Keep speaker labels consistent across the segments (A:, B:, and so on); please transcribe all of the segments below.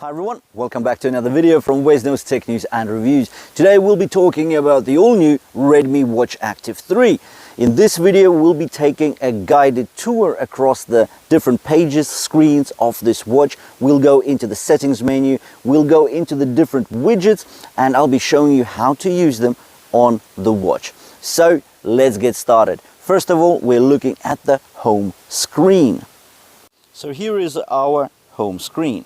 A: Hi everyone, welcome back to another video from Huawei's Tech News and Reviews. Today we'll be talking about the all-new Redmi Watch Active 3. In this video we'll be taking a guided tour across the different pages, screens of this watch. We'll go into the settings menu, we'll go into the different widgets, and I'll be showing you how to use them on the watch. So let's get started. First of all, we're looking at the home screen. So here is our home screen.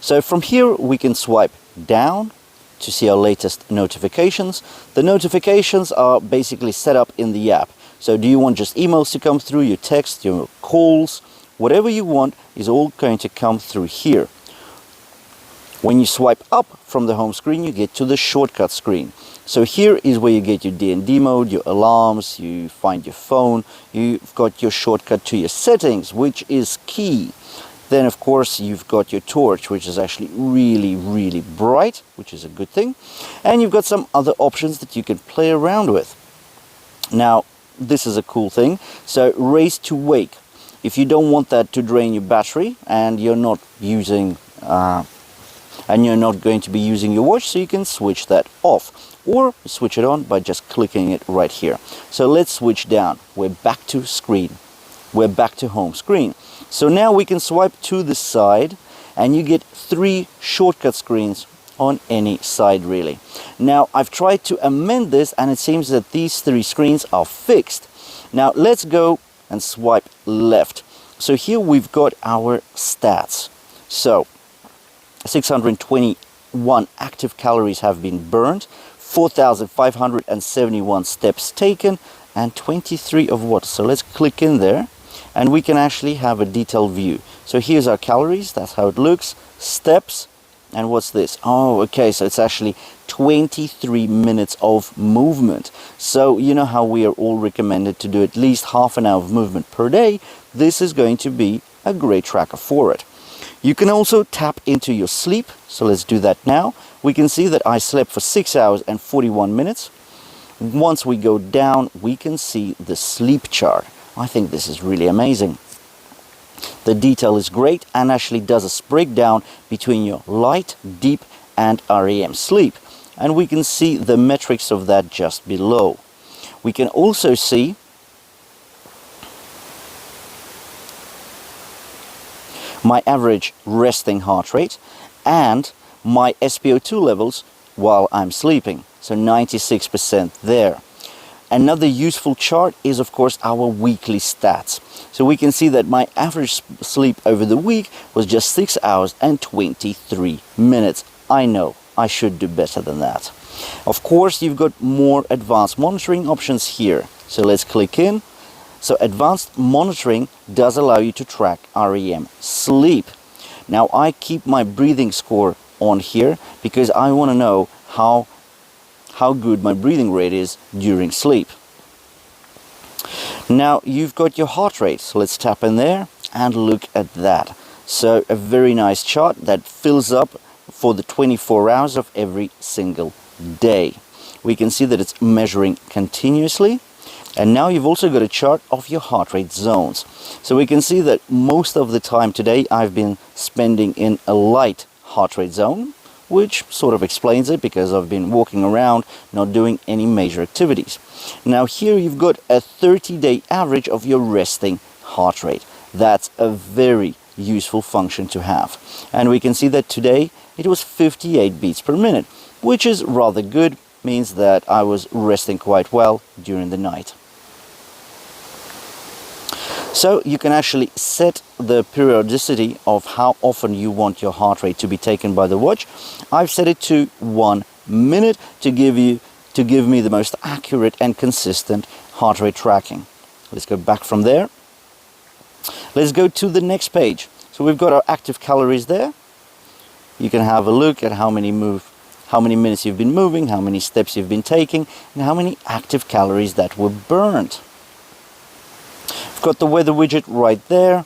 A: So from here we can swipe down to see our latest notifications. The notifications are basically set up in the app. So do you want just emails to come through, your text, your calls, whatever you want is all going to come through here. When you swipe up from the home screen, you get to the shortcut screen. So here is where you get your D&D mode, your alarms, you find your phone, you've got your shortcut to your settings, which is key. Then of course you've got your torch, which is actually really bright, which is a good thing. And you've got some other options that you can play around with. Now this is a cool thing. So raise to wake. If you don't want that to drain your battery and you're not using and you're not going to be using your watch, so you can switch that off or switch it on by just clicking it right here. So let's switch down. We're back to screen. We're back to home screen. So now we can swipe to the side and you get 3 shortcut screens on any side really. Now I've tried to amend this and it seems that these 3 screens are fixed. Now let's go and swipe left. So here we've got our stats. So 621 active calories have been burned, 4,571 steps taken, and 23 of water. So let's click in there and we can actually have a detailed view. So here's our calories, that's how it looks, steps, and what's this? Oh, okay, so it's actually 23 minutes of movement. So you know how we are all recommended to do at least half an hour of movement per day. This is going to be a great tracker for it. You can also tap into your sleep, so let's do that now. We can see that I slept for 6 hours and 41 minutes. Once we go down, we can see the sleep chart. I think this is really amazing. The detail is great and actually does a breakdown between your light, deep and REM sleep. And we can see the metrics of that just below. We can also see my average resting heart rate and my SpO2 levels while I'm sleeping. So 96% there. Another useful chart is of course our weekly stats. So we can see that my average sleep over the week was just 6 hours and 23 minutes. I know I should do better than that. Of course you've got more advanced monitoring options here. So let's click in. So advanced monitoring does allow you to track REM sleep. Now I keep my breathing score on here because I want to know how good my breathing rate is during sleep. Now you've got your heart rate, so let's tap in there and look at that. So a very nice chart that fills up for the 24 hours of every single day. We can see that it's measuring continuously. And now you've also got a chart of your heart rate zones. So we can see that most of the time today I've been spending in a light heart rate zone, which sort of explains it because I've been walking around, not doing any major activities. Now here you've got a 30-day average of your resting heart rate. That's a very useful function to have. And we can see that today it was 58 beats per minute, which is rather good, means that I was resting quite well during the night. So you can actually set the periodicity of how often you want your heart rate to be taken by the watch. I've set it to 1 minute to give me the most accurate and consistent heart rate tracking. Let's go back from there. Let's go to the next page. So we've got our active calories there. You can have a look at how many minutes you've been moving, how many steps you've been taking, and how many active calories that were burnt. Got the weather widget right there.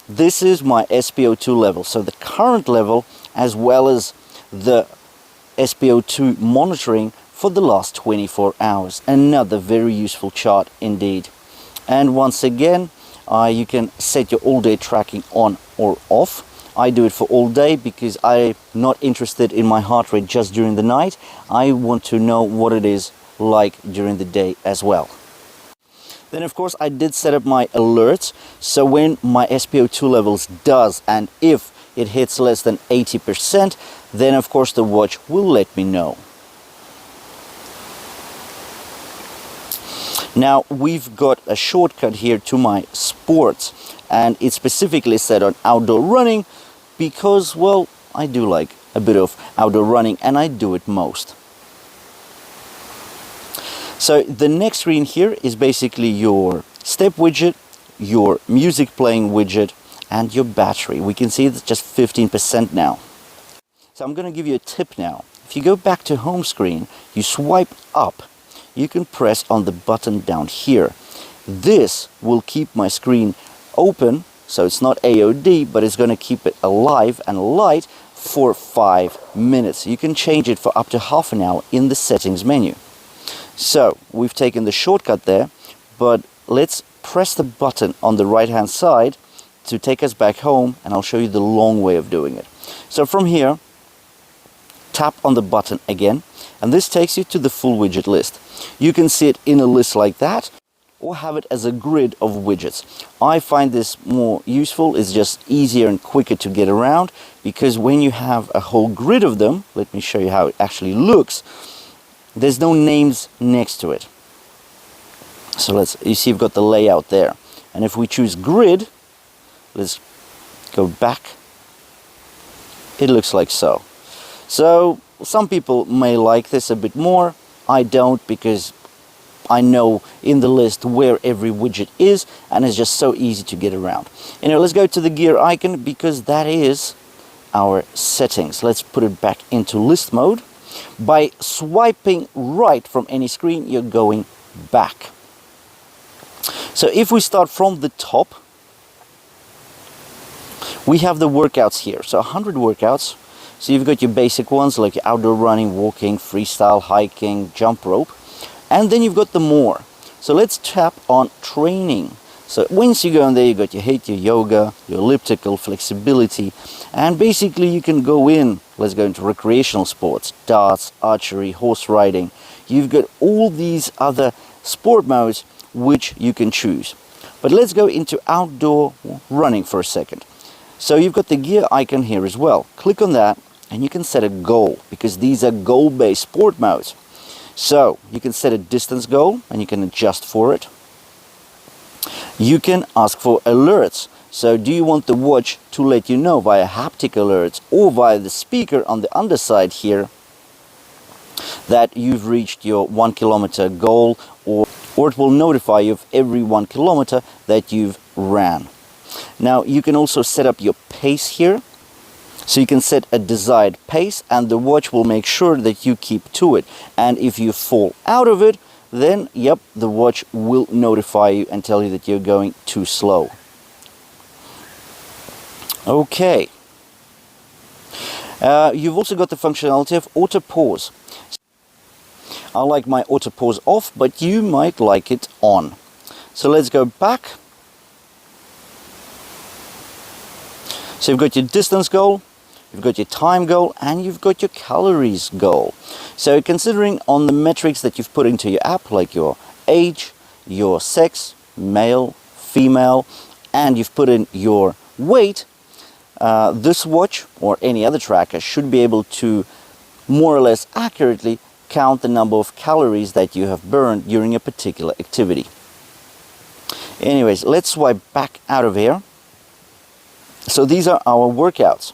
A: This is my SpO2 level, so the current level as well as the SpO2 monitoring for the last 24 hours. Another very useful chart indeed. And once again you can set your all-day tracking on or off. I do it for all day because I'm not interested in my heart rate just during the night. I want to know what it is like during the day as well. Then of course I did set up my alerts, so when my SpO2 levels does and if it hits less than 80%, then of course the watch will let me know. Now we've got a shortcut here to my sports, and it's specifically set on outdoor running because, well, I do like a bit of outdoor running and I do it most. So the next screen here is basically your step widget, your music playing widget, and your battery. We can see it's just 15% now. So I'm going to give you a tip now. If you go back to home screen, you swipe up, you can press on the button down here. This will keep my screen open, so it's not AOD, but it's going to keep it alive and light for 5 minutes. You can change it for up to half an hour in the settings menu. So we've taken the shortcut there, but let's press the button on the right hand side to take us back home, and I'll show you the long way of doing it. So from here, tap on the button again, and this takes you to the full widget list. You can see it in a list like that, or have it as a grid of widgets. I find this more useful. It's just easier and quicker to get around, because when you have a whole grid of them, let me show you how it actually looks, there's no names next to it. So you see you've got the layout there. And if we choose grid, let's go back, it looks like so. So some people may like this a bit more. I don't, because I know in the list where every widget is, and it's just so easy to get around. Anyway, let's go to the gear icon, because that is our settings. Let's put it back into list mode. By swiping right from any screen, you're going back. So if we start from the top, we have the workouts here. So 100 workouts. So you've got your basic ones like outdoor running, walking, freestyle, hiking, jump rope. And then you've got the more. So let's tap on training. So once you go in there, you got your HIIT, your yoga, your elliptical, flexibility, and basically you can go in, let's go into recreational sports, darts, archery, horse riding. You've got all these other sport modes which you can choose. But let's go into outdoor running for a second. So you've got the gear icon here as well. Click on that and you can set a goal, because these are goal-based sport modes. So you can set a distance goal and you can adjust for it. You can ask for alerts. So do you want the watch to let you know via haptic alerts or via the speaker on the underside here that you've reached your 1 kilometer goal, or it will notify you of every 1 kilometer that you've ran. Now you can also set up your pace here. So you can set a desired pace and the watch will make sure that you keep to it. And if you fall out of it, then yep, the watch will notify you and tell you that you're going too slow. Okay. You've also got the functionality of auto pause. I like my auto pause off, but you might like it on. So let's go back. So you've got your distance goal, you've got your time goal, and you've got your calories goal. So considering on the metrics that you've put into your app, like your age, your sex, male, female, and you've put in your weight, this watch or any other tracker should be able to more or less accurately count the number of calories that you have burned during a particular activity. Anyways, let's swipe back out of here. So these are our workouts.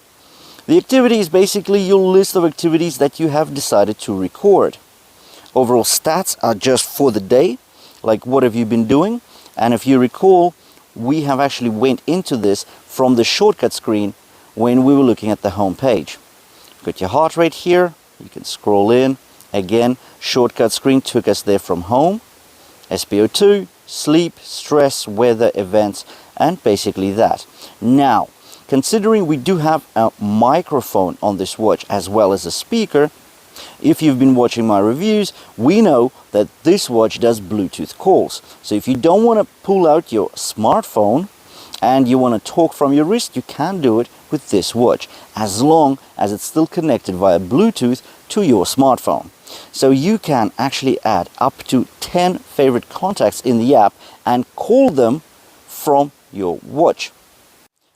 A: The activity is basically your list of activities that you have decided to record. Overall stats are just for the day, like what have you been doing. And if you recall, we have actually went into this from the shortcut screen when we were looking at the home page. You've got your heart rate here, you can scroll in. Again, shortcut screen took us there from home. SpO2, sleep, stress, weather, events, and basically that. Now, considering we do have a microphone on this watch as well as a speaker, if you've been watching my reviews, we know that this watch does Bluetooth calls. So if you don't want to pull out your smartphone and you want to talk from your wrist, you can do it with this watch, as long as it's still connected via Bluetooth to your smartphone. So you can actually add up to 10 favorite contacts in the app and call them from your watch.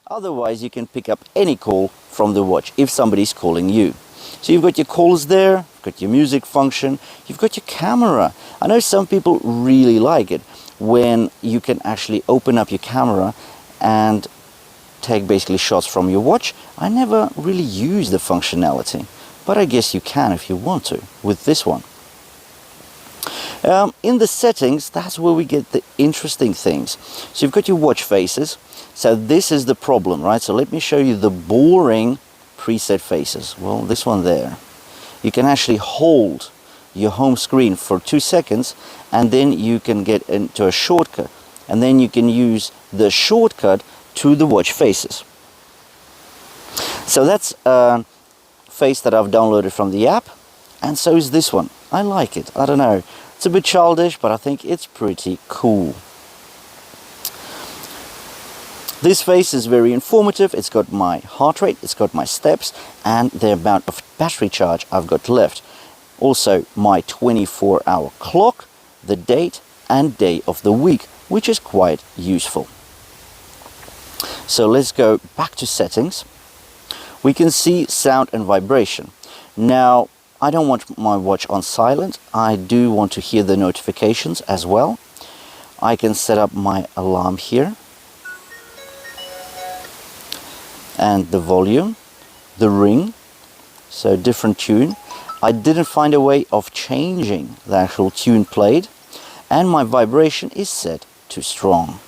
A: Otherwise, you can pick up any call from the watch if somebody's calling you. So you've got your calls there, you've got your music function, you've got your camera. I know some people really like it when you can actually open up your camera and take basically shots from your watch. I never really use the functionality, but I guess you can if you want to with this one. In the settings, that's where we get the interesting things. So you've got your watch faces. So this is the problem, right? So let me show you the boring preset faces. Well, this one there. You can actually hold your home screen for 2 seconds, and then you can get into a shortcut. And then you can use the shortcut to the watch faces. So that's a face that I've downloaded from the app, and so is this one. I like it. I don't know. It's a bit childish, but I think it's pretty cool. This face is very informative. It's got my heart rate, it's got my steps, and the amount of battery charge I've got left. Also my 24-hour clock, the date and day of the week, which is quite useful. So let's go back to settings. We can see sound and vibration. Now, I don't want my watch on silent. I do want to hear the notifications as well. I can set up my alarm here. And the volume, the ring, so different tune. I didn't find a way of changing the actual tune played, and my vibration is set to strong.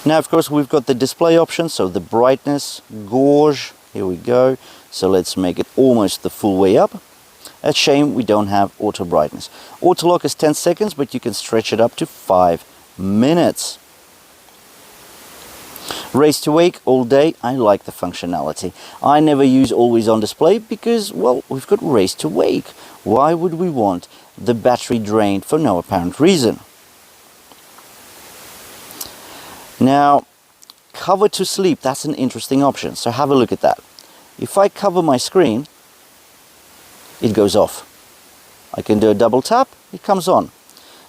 A: Now, of course, we've got the display options, so the brightness, gauge, here we go. So let's make it almost the full way up. A shame we don't have auto brightness. Auto lock is 10 seconds, but you can stretch it up to 5 minutes. Race to wake all day. I like the functionality. I never use always on display because, well, we've got race to wake. Why would we want the battery drained for no apparent reason? Now, cover to sleep, that's an interesting option. So have a look at that. If I cover my screen, it goes off. I can do a double tap, it comes on.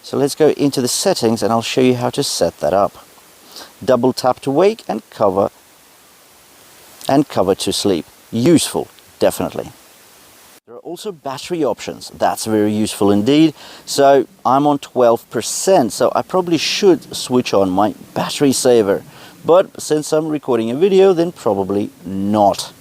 A: So let's go into the settings and I'll show you how to set that up. Double tap to wake and cover to sleep. Useful, definitely. There are also battery options. That's very useful indeed. So I'm on 12%, so I probably should switch on my battery saver. But since I'm recording a video, then probably not.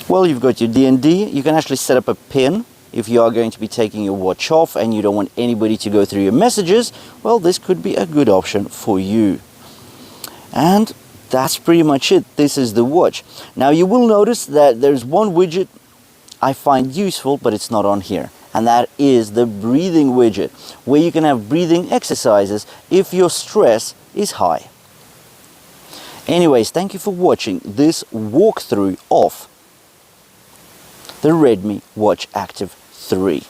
A: Well, you've got your D&D. You can actually set up a pin. If you are going to be taking your watch off and you don't want anybody to go through your messages, well, this could be a good option for you. And that's pretty much it. This is the watch. Now, you will notice that there's one widget I find useful, but it's not on here. And that is the breathing widget, where you can have breathing exercises if your stress is high. Anyways, thank you for watching this walkthrough of the Redmi Watch Active 3.